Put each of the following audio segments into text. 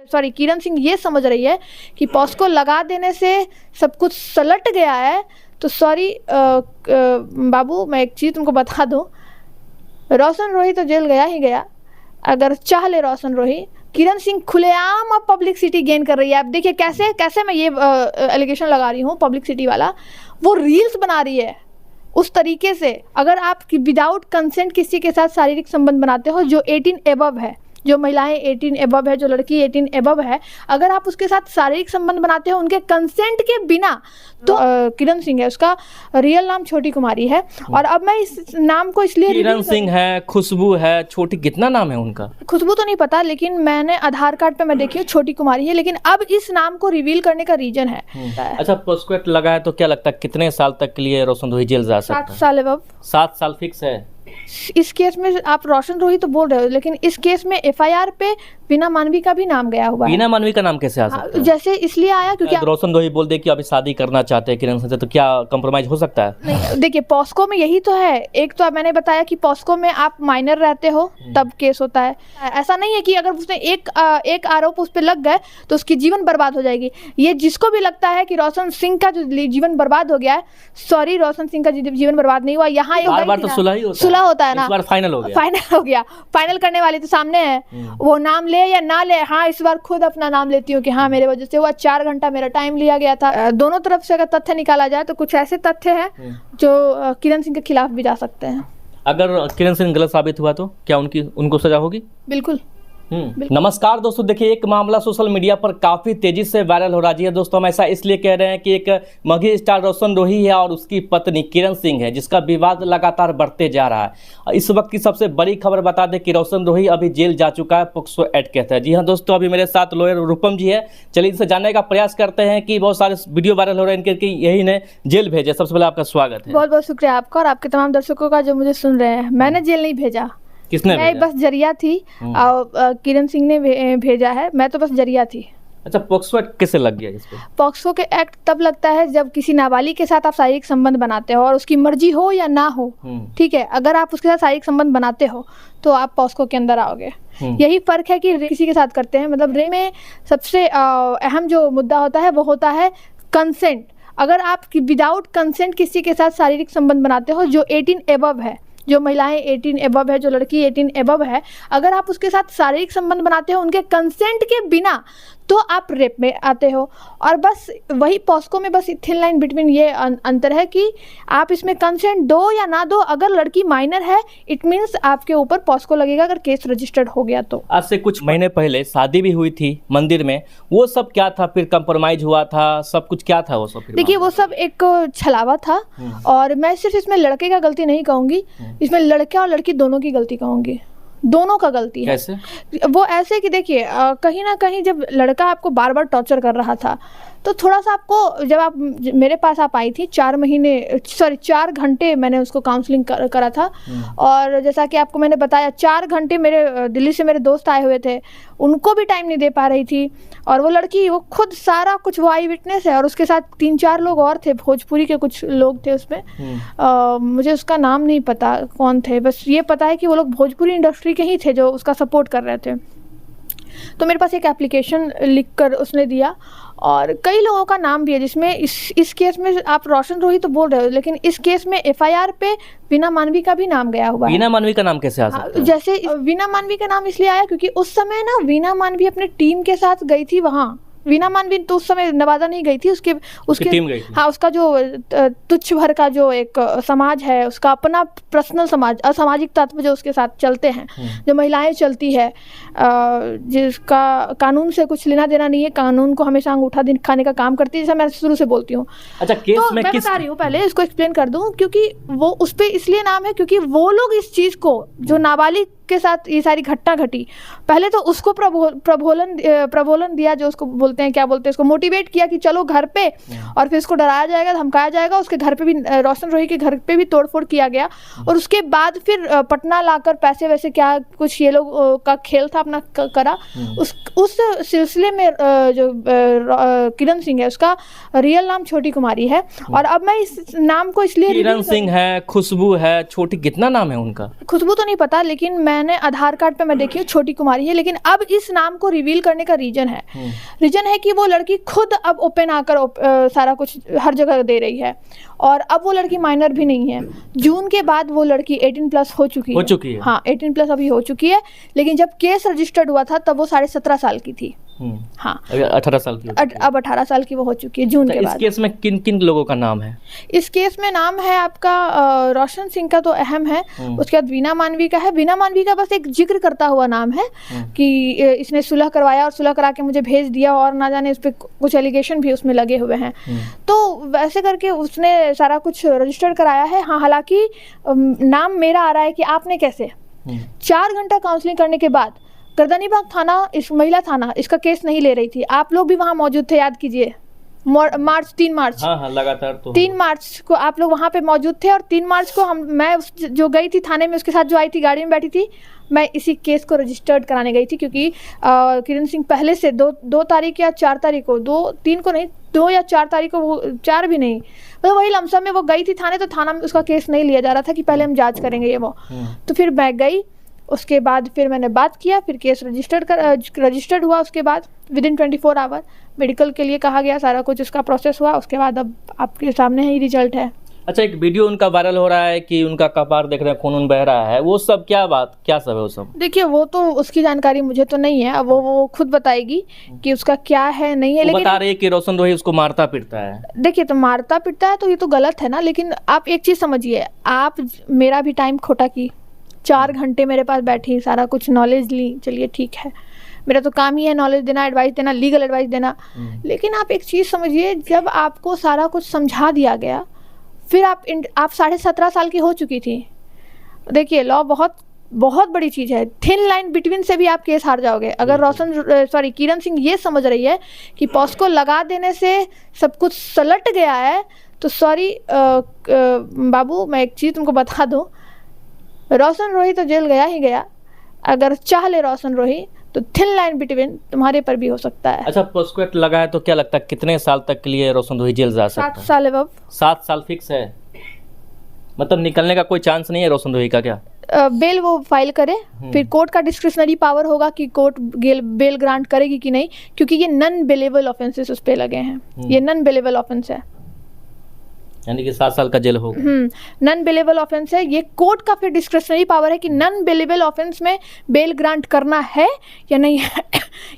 Sorry किरण सिंह ये समझ रही है कि पॉस्को लगा देने से सब कुछ सलट गया है, तो सॉरी बाबू, मैं एक चीज़ तुमको बता दूं, रोशन रोही तो जेल गया ही गया। अगर चाह ले रोशन रोही, किरण सिंह खुलेआम अब पब्लिसिटी गेन कर रही है। अब देखिए कैसे कैसे मैं ये एलिगेशन लगा रही हूँ, पब्लिसिटी वाला, वो रील्स बना रही है उस तरीके से। अगर आप विदाउट कंसेंट किसी के साथ शारीरिक संबंध बनाते हो जो 18 एबव है, जो महिलाएं 18 एबव है, जो लड़की 18 एबव है, अगर आप उसके साथ शारीरिक संबंध बनाते हो उनके कंसेंट के बिना, तो किरण सिंह है, उसका रियल नाम छोटी कुमारी है। और अब मैं इस नाम को इसलिए, किरण सिंह है, खुशबू है, छोटी, कितना नाम है उनका? खुशबू तो नहीं पता, लेकिन मैंने आधार कार्ड पे मैं देखी हूँ छोटी कुमारी है। लेकिन अब इस नाम को रिवील करने का रीजन है। अच्छा, पॉस्को एक्ट लगा है तो क्या लगता है कितने साल तक के लिए रोशन रोही जेल जा सकता है? 7 साल एबव। 7 साल फिक्स है? इस केस में आप रोशन रोही तो बोल रहे हो, लेकिन इस केस में एफआईआर पे बीना मानवी का भी नाम गया हुआ है। बीना मानवी का नाम कैसे आ सकता है? जैसे इसलिए आया क्योंकि रोशन रोही बोल दे कि अभी शादी करना चाहते हैं किरण सिंह से, तो क्या कंप्रोमाइज हो सकता है? नहीं, देखिए पॉस्को में यही तो है। एक तो मैंने बताया कि पॉस्को में आप माइनर रहते हो तब केस होता है। ऐसा नहीं है कि अगर उसने एक आरोप उस पर लग गए तो उसकी जीवन बर्बाद हो जाएगी। ये जिसको भी लगता है कि रोशन सिंह का जो जीवन बर्बाद हो गया है, सॉरी, रोशन सिंह का जीवन बर्बाद नहीं हुआ। यहाँ बार तो सुलह होता है ना, इस बार फाइनल हो गया। फाइनल करने वाली तो सामने है, वो नाम ले या ना ले। हाँ, इस बार खुद अपना नाम लेती हूँ कि हाँ मेरे वजह से हुआ। 4 घंटा मेरा टाइम लिया गया था। दोनों तरफ से अगर तथ्य निकाला जाए तो कुछ ऐसे तथ्य हैं जो किरण सिंह के खिलाफ भी जा सकते हैं। अगर किरण सिंह गलत साबित हुआ तो क्या उनको सजा होगी? बिल्कुल। नमस्कार दोस्तों, देखिए एक मामला सोशल मीडिया पर काफी तेजी से वायरल हो रहा है। दोस्तों, हम ऐसा इसलिए कह रहे हैं कि एक मगही स्टार रोशन रोही है और उसकी पत्नी किरण सिंह है, जिसका विवाद लगातार बढ़ते जा रहा है। इस वक्त की सबसे बड़ी खबर बता दें कि रोशन रोही अभी जेल जा चुका है पॉक्सो एक्ट के तहत। जी हाँ दोस्तों, अभी मेरे साथ लॉयर रूपम जी है। चलिए इनसे जानने का प्रयास करते हैं कि बहुत सारे वीडियो वायरल हो रहे हैं इनके, यही ने जेल भेजे। सबसे पहले आपका स्वागत है। बहुत बहुत शुक्रिया आपका और आपके तमाम दर्शकों का जो मुझे सुन रहे हैं। मैंने जेल नहीं भेजा, किसने मैं भेजा? बस जरिया थी और किरण सिंह ने भेजा है। मैं तो बस जरिया थी। अच्छा, पॉक्सो एक्ट कैसे लग गया इस पे? पॉक्सो के एक्ट तब लगता है जब किसी नाबालिग के साथ आप शारीरिक संबंध बनाते हो और उसकी मर्जी हो या ना हो, ठीक है। अगर आप उसके साथ शारीरिक संबंध बनाते हो तो आप पॉक्सो के अंदर आओगे। यही फर्क है कि किसी के साथ करते हैं। मतलब रेप में सबसे अहम जो मुद्दा होता है वो होता है कंसेंट। अगर आप विदाउट कंसेंट किसी के साथ शारीरिक संबंध बनाते हो जो 18 एबव है, जो महिलाएं 18 एबव है, जो लड़की 18 एबव है, अगर आप उसके साथ शारीरिक संबंध बनाते हो उनके कंसेंट के बिना, तो आप रेप में आते हो। और बस वही पॉस्को में बस थिन लाइन बिटवीन ये अंतर है कि आप इसमें कंसेंट दो या ना दो। अगर लड़की माइनर है, इट मीन्स आपके ऊपर पॉस्को लगेगा अगर केस रजिस्टर्ड हो गया तो। आज से कुछ महीने पहले शादी भी हुई थी मंदिर में, वो सब क्या था? फिर कंप्रोमाइज हुआ था, सब कुछ क्या था वो सब? देखिए वो सब एक छलावा था। और मैं सिर्फ इसमें लड़के का गलती नहीं कहूँगी, इसमें लड़के और लड़की दोनों की गलती कहूँगी। दोनों का गलती है। कैसे? वो ऐसे कि देखिए कहीं ना कहीं जब लड़का आपको बार बार टॉर्चर कर रहा था तो थोड़ा सा आपको, जब आप मेरे पास आप आई थी 4 घंटे मैंने उसको काउंसलिंग करा था। और जैसा कि आपको मैंने बताया 4 घंटे मेरे दिल्ली से मेरे दोस्त आए हुए थे, उनको भी टाइम नहीं दे पा रही थी। और वो लड़की, वो खुद सारा कुछ, वो आई विटनेस है। और उसके साथ 3-4 लोग और थे, भोजपुरी के कुछ लोग थे उसमें। मुझे उसका नाम नहीं पता कौन थे, बस ये पता है कि वो लोग भोजपुरी इंडस्ट्री के ही थे जो उसका सपोर्ट कर रहे थे। तो मेरे पास एक एप्लीकेशन लिख कर उसने दिया और कई लोगों का नाम भी है, जिसमें इस केस में आप रोशन रोही तो बोल रहे हो, लेकिन इस केस में एफआईआर पे बीना मानवी का भी नाम गया हुआ है। बीना मानवी का नाम कैसे आ सकता है? जैसे बीना मानवी का नाम इसलिए आया क्योंकि उस समय ना बीना मानवी अपने टीम के साथ गई थी वहाँ। वीना मानवी तो उस समय नवादा नहीं गई थी, उसके टीम गई थी। हाँ, उसका जो तुच्छ भर का जो एक समाज है, उसका अपना पर्सनल समाज, असामाजिक तत्व जो उसके साथ चलते हैं, जो महिलाएं चलती है, जिसका कानून से कुछ लेना देना नहीं है, कानून को हमेशा अंगूठा दिखाने का काम करती है, जैसा मैं शुरू से बोलती हूँ। अच्छा, केस तो में मैं बता रही हूँ, पहले इसको एक्सप्लेन कर दूं, क्योंकि वो उस पर इसलिए नाम है क्योंकि वो लोग इस चीज़ को, जो नाबालिग के साथ ये सारी घटना घटी, पहले तो उसको प्रबोलन दिया, जो उसको बोलते हैं, क्या बोलते हैं, उसको मोटिवेट किया कि चलो घर पे, और फिर इसको डराया जाएगा, धमकाया जाएगा। उसके घर पे भी, रोशन रोही के घर पे भी तोड़फोड़ किया गया। और उसके बाद फिर पटना लाकर पैसे वैसे क्या कुछ ये लोग का खेल था अपना करा। उस सिलसिले में जो किरण सिंह है, उसका रियल नाम छोटी कुमारी है। और अब मैं इस नाम को इसलिए, किरण सिंह है, खुशबू है, छोटी, कितना नाम है उनका? खुशबू तो नहीं पता, लेकिन मैं मैंने आधार कार्ड पे मैं देखी हूँ छोटी कुमारी है, लेकिन अब इस नाम को रिवील करने का रीजन है कि वो लड़की खुद अब ओपन आकर सारा कुछ हर जगह दे रही है, और अब वो लड़की माइनर भी नहीं है। जून के बाद वो लड़की 18+ हो चुकी है। हाँ, 18+ अभी हो चुकी है, लेकिन जब केस रजिस्टर्ड हुआ था तब वो 17.5 साल की थी। हाँ, 18 साल की अब 18 साल की वो हो चुकी है जून के बाद। इस केस में किन किन लोगों का नाम है? इस केस में नाम है आपका रोशन सिंह का तो अहम है, उसके बाद वीना मानवी का है। वीना मानवी का बस एक जिक्र करता हुआ नाम है कि इसने सुलह करवाया और सुलह करा के मुझे भेज दिया, और ना जाने उस पर कुछ एलिगेशन भी उसमें लगे हुए हैं। तो वैसे करके उसने सारा कुछ रजिस्टर कराया है। हाँ, हालांकि नाम मेरा आ रहा है कि आपने कैसे 4 घंटा काउंसलिंग करने के बाद गर्दनीबाग थाना, इस महिला थाना, इसका केस नहीं ले रही थी। आप लोग भी वहाँ मौजूद थे, याद कीजिए, 3 मार्च। हाँ, लगातार तो 3 मार्च को आप लोग वहाँ पे मौजूद थे, और 3 मार्च को मैं जो गई थी थाने में, उसके साथ जो आई थी, गाड़ी में बैठी थी, मैं इसी केस को रजिस्टर्ड कराने गई थी, क्योंकि किरण सिंह पहले से 2 तारीख या 4 तारीख को, 3 को नहीं, 2 या 4 तारीख को, वो 4 भी नहीं, मतलब वही लमसम में वो गई थी थाने, तो थाना में उसका केस नहीं लिया जा रहा था कि पहले हम जांच करेंगे ये वो। तो फिर मैं गई, उसके बाद फिर मैंने बात किया, फिर केस रजिस्टर्ड हुआ। उसके बाद विदिन 24 आवर मेडिकल के लिए कहा गया, सारा कुछ उसका प्रोसेस हुआ। उसके बाद अब आपके सामने ही रिजल्ट है। अच्छा, एक वीडियो उनका वायरल हो रहा है कि उनका कपार देख रहे हैं, खून बह रहा है, वो सब क्या सब है वो सब? देखिए, वो तो उसकी जानकारी मुझे तो नहीं है, अब वो खुद बताएगी कि उसका क्या है नहीं है। लेकिन बता रही है कि रोशन रोही उसको मारता पीटता है। देखिए, तो मारता पीटता है तो ये तो गलत है ना, लेकिन आप एक चीज़ समझिए, आप मेरा भी टाइम खोटा की, 4 घंटे मेरे पास बैठी, सारा कुछ नॉलेज ली, चलिए ठीक है, मेरा तो काम ही है नॉलेज देना, एडवाइस देना, लीगल एडवाइस देना। लेकिन आप एक चीज़ समझिए, जब आपको सारा कुछ समझा दिया गया, फिर आप 17.5 साल की हो चुकी थी। देखिए, लॉ बहुत बहुत बड़ी चीज़ है, थिन लाइन बिटवीन से भी आप केस हार जाओगे। अगर किरण सिंह ये समझ रही है कि पॉस्को लगा देने से सब कुछ सलट गया है, तो सॉरी बाबू, मैं एक चीज़ तुमको बता दूँ, रोशन रोही तो जेल गया ही गया। अगर चाह ले रोशन रोही तो थिन लाइन बिटवीन तुम्हारे पर भी हो सकता है। अच्छा, पॉस्को एक्ट लगा है तो क्या लगता है कितने साल तक के लिए रोशन रोही जेल जा सकता है? 7 साल अब। 7 साल फिक्स है, मतलब निकलने का कोई चांस नहीं है रोशन रोही का? क्या बेल वो फाइल करे, फिर कोर्ट का डिस्क्रिशनरी पावर होगा कि कोर्ट बेल ग्रांट करेगी कि नहीं, क्योंकि ये नॉन बेलेबल ऑफेंसेस उस पे लगे हैं। ये नॉन बेलेबल ऑफेंस है, यानी कि 7 साल का जेल होगा। नॉन बेलेबल ऑफेंस है। ये कोर्ट का फिर डिस्क्रिशनरी पावर है कि नॉन बेलेबल ऑफेंस में बेल ग्रांट करना है या नहीं है।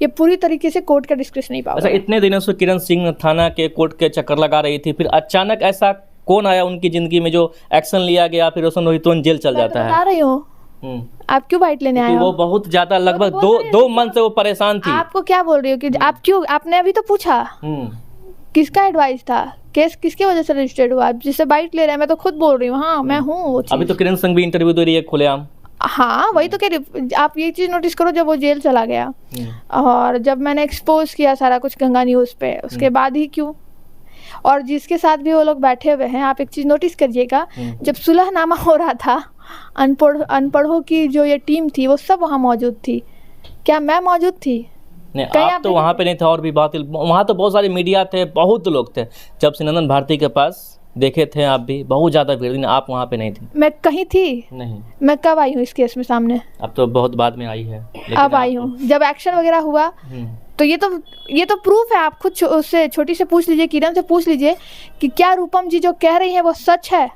ये पूरी तरीके से कोर्ट का डिस्क्रिशनरी पावर। अच्छा, इतने दिनों से किरण सिंह थाना के कोर्ट के चक्कर लगा रही थी, फिर अचानक ऐसा कौन आया उनकी जिंदगी में जो एक्शन लिया गया, फिर रोशन रोही तुरंत जेल चल जाता है? बता रही हूँ, आप क्यों बाइट लेने आए हो? वो बहुत ज्यादा, लगभग 2 मंथ से वो परेशान थी। आपको क्या बोल रही हो कि आप क्यों, आपने अभी तो पूछा किसका एडवाइस था, केस किसकी वजह से रजिस्टर्ड हुआ, जिससे बाइट ले रहे हैं? मैं तो खुद बोल रही हूँ, हाँ मैं हूँ वो चीज़। अभी तो किरण सिंह भी इंटरव्यू दे रही है खुलेआम। हाँ, वही तो कह रही। आप ये चीज़ नोटिस करो, जब वो जेल चला गया और जब मैंने एक्सपोज किया सारा कुछ गंगा न्यूज़ पे, उसके बाद ही क्यों, और जिसके साथ भी वो लोग बैठे हुए हैं, आप एक चीज़ नोटिस करिएगा, जब सुलहनामा हो रहा था, अनपढ़ों की जो ये टीम थी वो सब वहाँ मौजूद थी। क्या मैं मौजूद थी? नहीं, आप तो वहाँ पे नहीं थे, और भी बात, वहाँ तो बहुत सारे मीडिया थे, बहुत लोग थे। जब से नंदन भारती के पास देखे थे आप भी, बहुत ज़्यादा भीड़ थी, आप वहाँ पे नहीं थे। मैं कहीं थी नहीं। मैं कब आई हूँ इस केस में सामने? अब तो बहुत बाद में आई है। अब आई हूँ जब एक्शन वगैरह हुआ, तो ये तो प्रूफ है। आप खुद उससे, छोटी से पूछ लीजिए, किरण से पूछ लीजिए कि क्या रूपम जी जो कह रही है वो सच है।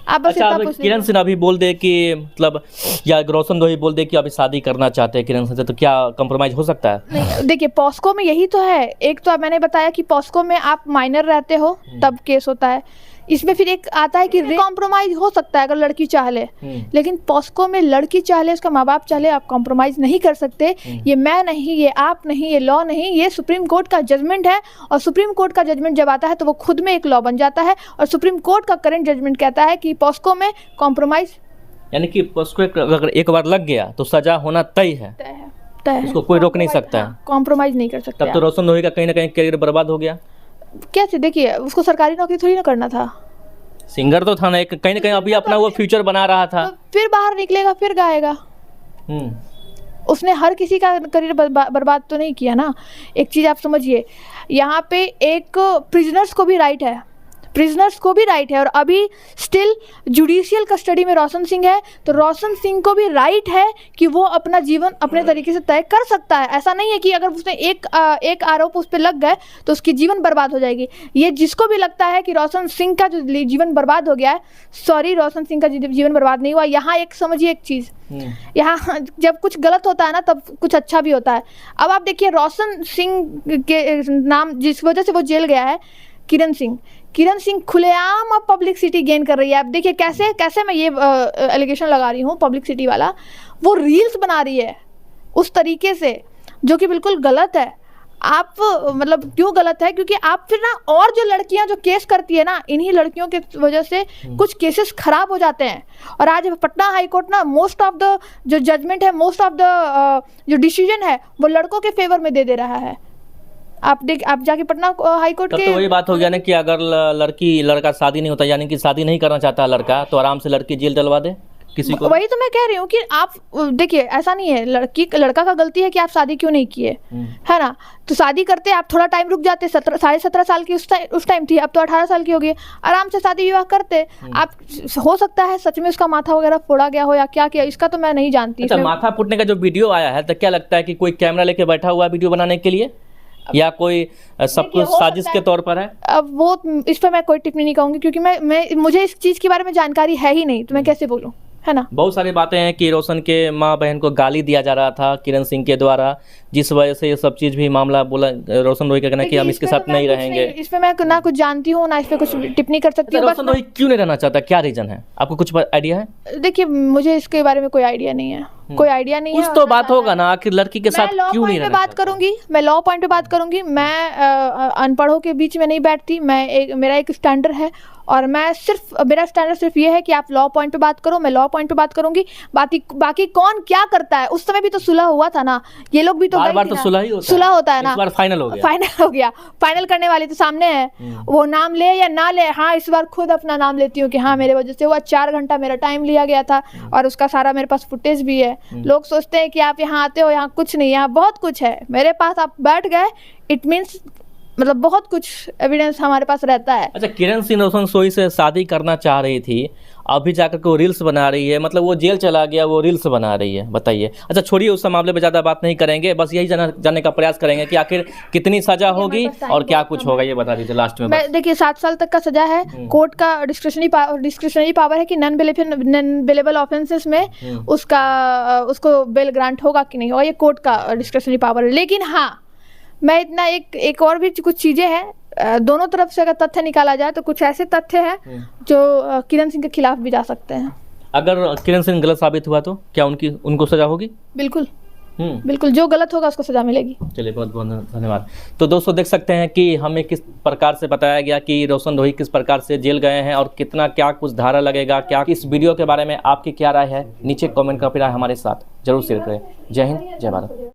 आप बस अच्छा, किरण सिंह अभी बोल दे कि मतलब, या रोशन रोही बोल दे कि अभी शादी करना चाहते हैं किरण सिंह से, तो क्या कंप्रोमाइज हो सकता है? नहीं, देखिए, पॉस्को में यही तो है। एक तो मैंने बताया कि पॉस्को में आप माइनर रहते हो तब केस होता है। इसमें फिर एक आता है कि कॉम्प्रोमाइज हो सकता है अगर लड़की चाह ले, लेकिन पॉस्को में लड़की चाह ले, उसका माँ बाप चाह ले, आप कॉम्प्रोमाइज नहीं कर सकते। ये मैं नहीं, ये आप नहीं, ये लॉ नहीं, ये सुप्रीम कोर्ट का जजमेंट है। और सुप्रीम कोर्ट का जजमेंट जब आता है तो वो खुद में एक लॉ बन जाता है। और सुप्रीम कोर्ट का करंट जजमेंट कहता है कि पॉस्को में कॉम्प्रोमाइज, यानी कि पॉस्को अगर एक बार लग गया तो सजा होना तय है, उसको कोई रोक नहीं सकता है, कॉम्प्रोमाइज नहीं कर सकता। तब तो रोशन रोही का कहीं ना कहीं करियर बर्बाद हो गया। कैसे? देखिए, उसको सरकारी नौकरी थोड़ी ना करना था, सिंगर तो था ना, कहीं ना कहीं अभी अपना वो फ्यूचर बना रहा था। तो फिर बाहर निकलेगा, फिर गाएगा। उसने हर किसी का करियर बर्बाद तो नहीं किया ना। एक चीज़ आप समझिए, यहाँ पे एक प्रिजनर्स को भी राइट है। प्रिजनर्स को भी राइट है, और अभी स्टिल जुडिशियल कस्टडी में रोशन सिंह है, तो रोशन सिंह को भी राइट है कि वो अपना जीवन अपने तरीके से तय कर सकता है। ऐसा नहीं है कि अगर उसने एक आरोप उस पर लग गए तो उसकी जीवन बर्बाद हो जाएगी। ये जिसको भी लगता है कि रोशन सिंह का जो जीवन बर्बाद हो गया है, सॉरी, रोशन सिंह का जीवन बर्बाद नहीं हुआ। यहाँ एक समझिए एक चीज़, यहाँ जब कुछ गलत होता है ना तब कुछ अच्छा भी होता है। अब आप देखिए रोशन सिंह के नाम जिस वजह से वो जेल गया है, किरण सिंह खुलेआम अब पब्लिसिटी गेन कर रही है। अब देखिए कैसे मैं ये एलिगेशन लगा रही हूँ, पब्लिसिटी वाला, वो रील्स बना रही है उस तरीके से जो कि बिल्कुल गलत है। आप मतलब क्यों गलत है? क्योंकि आप फिर ना, और जो लड़कियां जो केस करती है ना, इन्हीं लड़कियों के वजह से कुछ केसेस खराब हो जाते हैं। और आज पटना हाई कोर्ट ना मोस्ट ऑफ द जो जजमेंट है, मोस्ट ऑफ द जो डिसीजन है वो लड़कों के फेवर में दे रहा है। आप जाके पटना हाई कोर्ट के, तो वही बात हो गया ना कि अगर लड़का शादी नहीं होता, यानी कि शादी नहीं करना चाहता लड़का, तो आराम से लड़की जेल डलवा दे किसी को। वही तो मैं कह रही हूँ कि आप देखिए, ऐसा नहीं है लड़का का गलती है कि आप शादी क्यों नहीं किए, है ना? तो शादी करते आप थोड़ा टाइम रुक जाते, 17.5 साल की उस टाइम थी, अब तो 18 साल की हो गई, आराम से शादी विवाह करते आप। हो सकता है सच में उसका माथा वगैरह फोड़ा गया हो या क्या किया, इसका तो मैं नहीं जानती। अच्छा, माथा फूटने का जो वीडियो आया है, तो क्या लगता है कि कोई कैमरा लेके बैठा हुआ वीडियो बनाने के लिए, या कोई सब कुछ साजिश के तौर पर है? अब वो इस पर मैं कोई टिप्पणी नहीं कहूँगी, क्योंकि मुझे इस चीज़ के बारे में जानकारी है ही नहीं, तो मैं कैसे बोलूँ, है ना? बहुत सारी बातें हैं कि रोशन के माँ बहन को गाली दिया जा रहा था किरण सिंह के द्वारा, जिस वजह से ये सब चीज़ भी मामला बोला रोशन रोही का कहना कि हम इसके साथ नहीं रहेंगे। इस पे मैं ना कुछ जानती हूँ ना इस पे कुछ टिप्पणी कर सकती हूँ। रोशन रोही क्यों नहीं रहना चाहता, क्या रीजन है, आपको कुछ आइडिया है? देखिए, मुझे इसके बारे में कोई आइडिया नहीं है, कोई आइडिया नहीं है। कुछ तो बात होगा ना, आखिर लड़की के साथ क्यों नहीं रहना? मैं लॉ पॉइंट पे बात करूंगी। मैं अनपढ़ों के बीच में नहीं बैठती। मेरा एक स्टैंडर्ड है, और मेरा स्टैंडर्ड सिर्फ ये है कि आप लॉ पॉइंट पे बात करो, मैं लॉ पॉइंट पे बात करूंगी। बाकी कौन क्या करता है, उस समय भी तो सुलह हुआ था ना, ये लोग भी तो बार तो सुलह होता है ना। इस बार फाइनल हो गया। फाइनल करने वाली तो सामने है, वो नाम ले या ना ले। हाँ, इस बार खुद अपना नाम लेती हूँ कि हाँ, मेरे वजह से हुआ। 4 घंटा मेरा टाइम लिया गया था, और उसका सारा मेरे पास फुटेज भी है। लोग सोचते हैं कि आप यहाँ आते हो, यहाँ कुछ नहीं, यहाँ बहुत कुछ है मेरे पास। आप बैठ गए, इट मीन्स मतलब बहुत कुछ एविडेंस हमारे पास रहता है। अच्छा, किरण सिंह रोशन सोही से शादी करना चाह रही थी, अभी जाकर के वो रील्स बना रही है, मतलब वो जेल चला गया, वो रील्स बना रही है, बताइए। अच्छा, छोड़िए, उस मामले पे ज़्यादा बात नहीं करेंगे, बस यही जानने का प्रयास करेंगे कि आखिर कितनी सजा होगी और क्या कुछ होगा, ये बता दीजिए लास्ट में। देखिए, 7 साल तक का सजा है। कोर्ट का डिस्क्रिशनरी पावर है कि नॉन बेलेबल ऑफेंसेस में उसको बेल ग्रांट होगा कि नहीं होगा, ये कोर्ट का डिस्क्रिशनरी पावर है। लेकिन हाँ, मैं इतना एक और भी कुछ चीज़ें हैं, दोनों तरफ से अगर तथ्य निकाला जाए तो कुछ ऐसे तथ्य हैं जो किरण सिंह के खिलाफ भी जा सकते हैं। अगर किरण सिंह गलत साबित हुआ तो क्या उनको सजा होगी? बिल्कुल, बिल्कुल, जो गलत होगा उसको सजा मिलेगी। चलिए, बहुत बहुत धन्यवाद। तो दोस्तों, देख सकते हैं कि हमें किस प्रकार से बताया गया कि रोशन रोही किस प्रकार से जेल गए हैं, और कितना क्या कुछ धारा लगेगा, क्या इस वीडियो के बारे में आपकी क्या राय है, नीचे कमेंट करके हमारे साथ जरूर शेयर करें। जय हिंद, जय भारत।